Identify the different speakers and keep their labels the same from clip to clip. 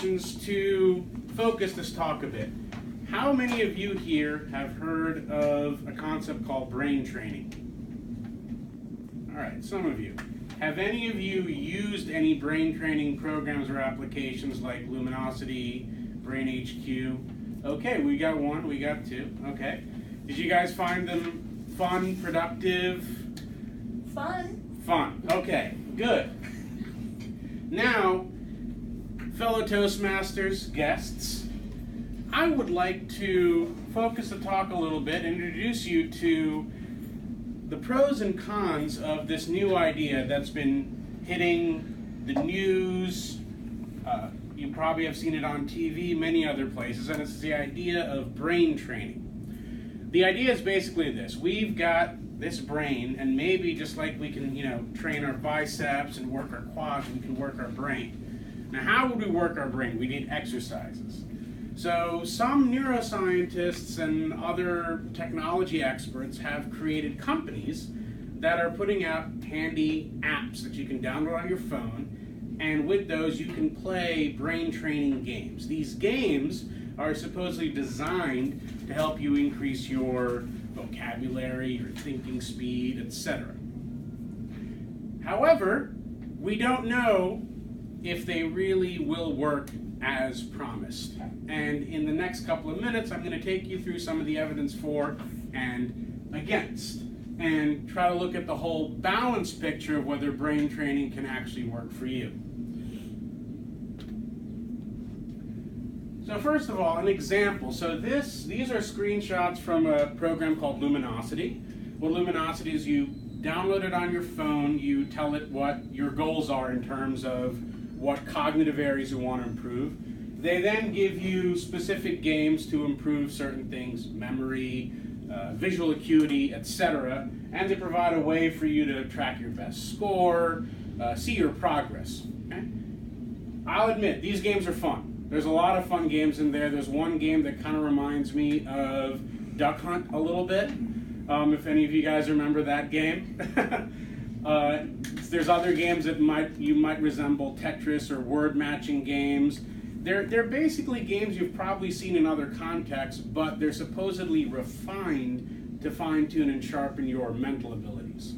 Speaker 1: To focus this talk a bit, how many of you here have heard of a concept called brain training? All right, some of you. Have any of you used any brain training programs or applications like Luminosity, Brain HQ? Okay, we got one, we got two. Okay. Did you guys find them fun, productive? Fun. Okay, good. Now, fellow Toastmasters, guests, I would like to focus the talk a little bit and introduce you to the pros and cons of this new idea that's been hitting the news. You probably have seen it on TV, many other places, and it's the idea of brain training. The idea is basically this. We've got this brain, and maybe just like we can, train our biceps and work our quads, we can work our brain. Now, how would we work our brain? We need exercises. So some neuroscientists and other technology experts have created companies that are putting out handy apps that you can download on your phone, and with those you can play brain training games. These games are supposedly designed to help you increase your vocabulary, your thinking speed, etc. However, we don't know if they really will work as promised. And in the next couple of minutes, I'm going to take you through some of the evidence for and against, and try to look at the whole balanced picture of whether brain training can actually work for you. So first of all, an example. So these are screenshots from a program called Luminosity. What Luminosity is, you download it on your phone, you tell it what your goals are in terms of what cognitive areas you want to improve. They then give you specific games to improve certain things, memory, visual acuity, etc. And they provide a way for you to track your best score, see your progress. Okay? I'll admit, these games are fun. There's a lot of fun games in there. There's one game that kind of reminds me of Duck Hunt a little bit, if any of you guys remember that game. There's other games that you might resemble Tetris or word matching games. They're basically games you've probably seen in other contexts, but they're supposedly refined to fine-tune and sharpen your mental abilities.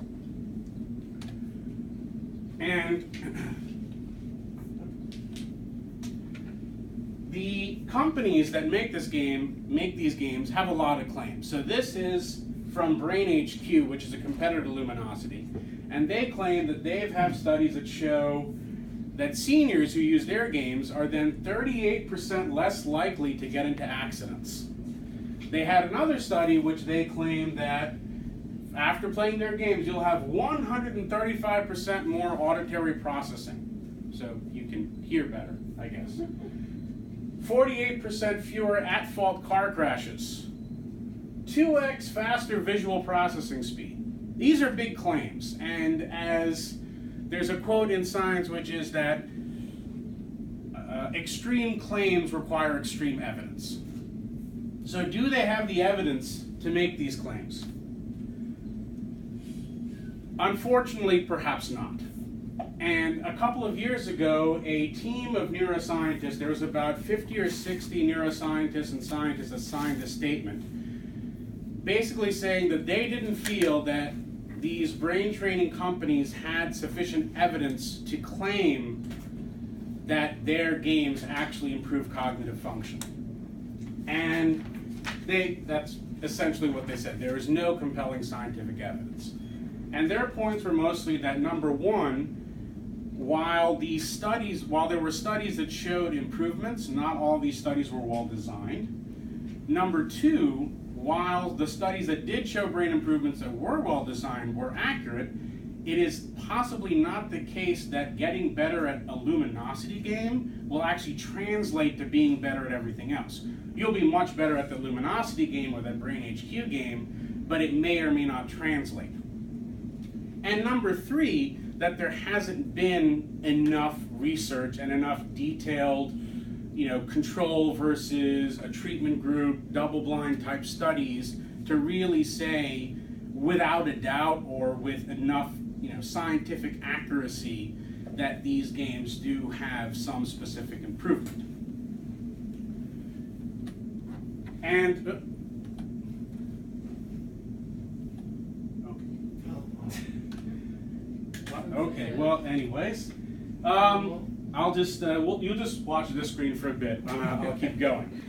Speaker 1: And the companies that make these games have a lot of claims. So this is from Brain HQ, which is a competitor to Luminosity, and they claim that they have studies that show that seniors who use their games are then 38% less likely to get into accidents. They had another study which they claim that after playing their games, you'll have 135% more auditory processing. So you can hear better, I guess. 48% fewer at-fault car crashes. 2x faster visual processing speed. These are big claims, and as there's a quote in science which is that extreme claims require extreme evidence. So do they have the evidence to make these claims? Unfortunately, perhaps not. And a couple of years ago, a team of neuroscientists, there was about 50 or 60 neuroscientists and scientists that signed a statement, basically saying that they didn't feel that these brain training companies had sufficient evidence to claim that their games actually improve cognitive function. And that's essentially what they said. There is no compelling scientific evidence. And their points were mostly that, number one, while there were studies that showed improvements, not all these studies were well designed. Number two, while the studies that did show brain improvements that were well designed were accurate, it is possibly not the case that getting better at a Luminosity game will actually translate to being better at everything else. You'll be much better at the Luminosity game or that Brain HQ game, but it may or may not translate. And number three, that there hasn't been enough research and enough detailed, control versus a treatment group, double-blind type studies to really say, without a doubt or with enough, scientific accuracy, that these games do have some specific improvement. And okay, well, anyways, I'll just, you just watch this screen for a bit, I'll keep going.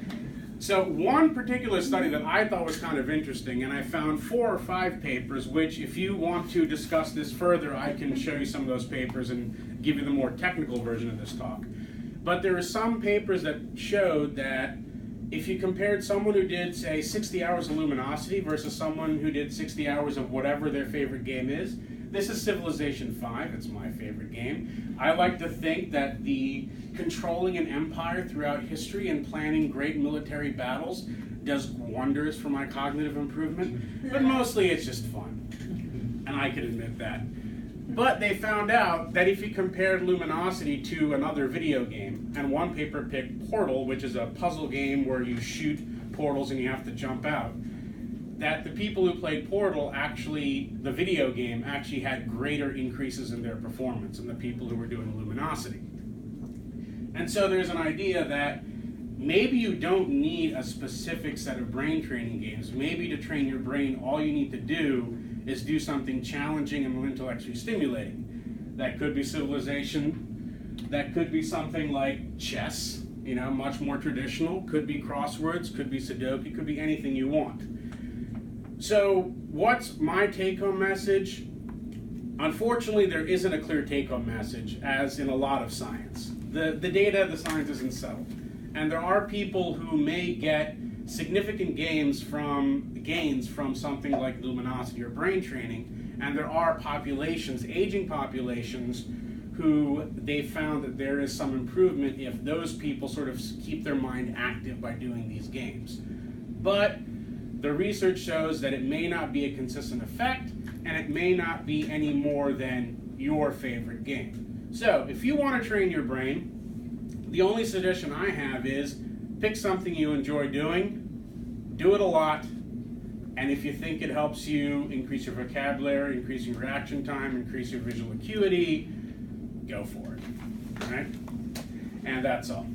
Speaker 1: So one particular study that I thought was kind of interesting, and I found 4 or 5 papers, which if you want to discuss this further, I can show you some of those papers and give you the more technical version of this talk. But there are some papers that showed that if you compared someone who did, say, 60 hours of Luminosity versus someone who did 60 hours of whatever their favorite game is, this is Civilization 5, it's my favorite game. I like to think that the controlling an empire throughout history and planning great military battles does wonders for my cognitive improvement, but mostly it's just fun, and I can admit that. But they found out that if you compared Luminosity to another video game, and one paper picked Portal, which is a puzzle game where you shoot portals and you have to jump out, that the people who played Portal actually, the video game, actually had greater increases in their performance than the people who were doing Luminosity. And so there's an idea that maybe you don't need a specific set of brain training games. Maybe to train your brain, all you need to do is do something challenging and intellectually stimulating. That could be Civilization, that could be something like chess, you know, much more traditional, could be crosswords, could be Sudoku, could be anything you want. So what's my take-home message? Unfortunately, there isn't a clear take-home message, as in a lot of science. The data, the science isn't settled. And there are people who may get significant gains from something like Luminosity or brain training, and there are populations, aging populations, who they found that there is some improvement if those people sort of keep their mind active by doing these games. But the research shows that it may not be a consistent effect, and it may not be any more than your favorite game. So if you want to train your brain, the only suggestion I have is pick something you enjoy doing, do it a lot, and if you think it helps you increase your vocabulary, increase your reaction time, increase your visual acuity, go for it. All right? And that's all.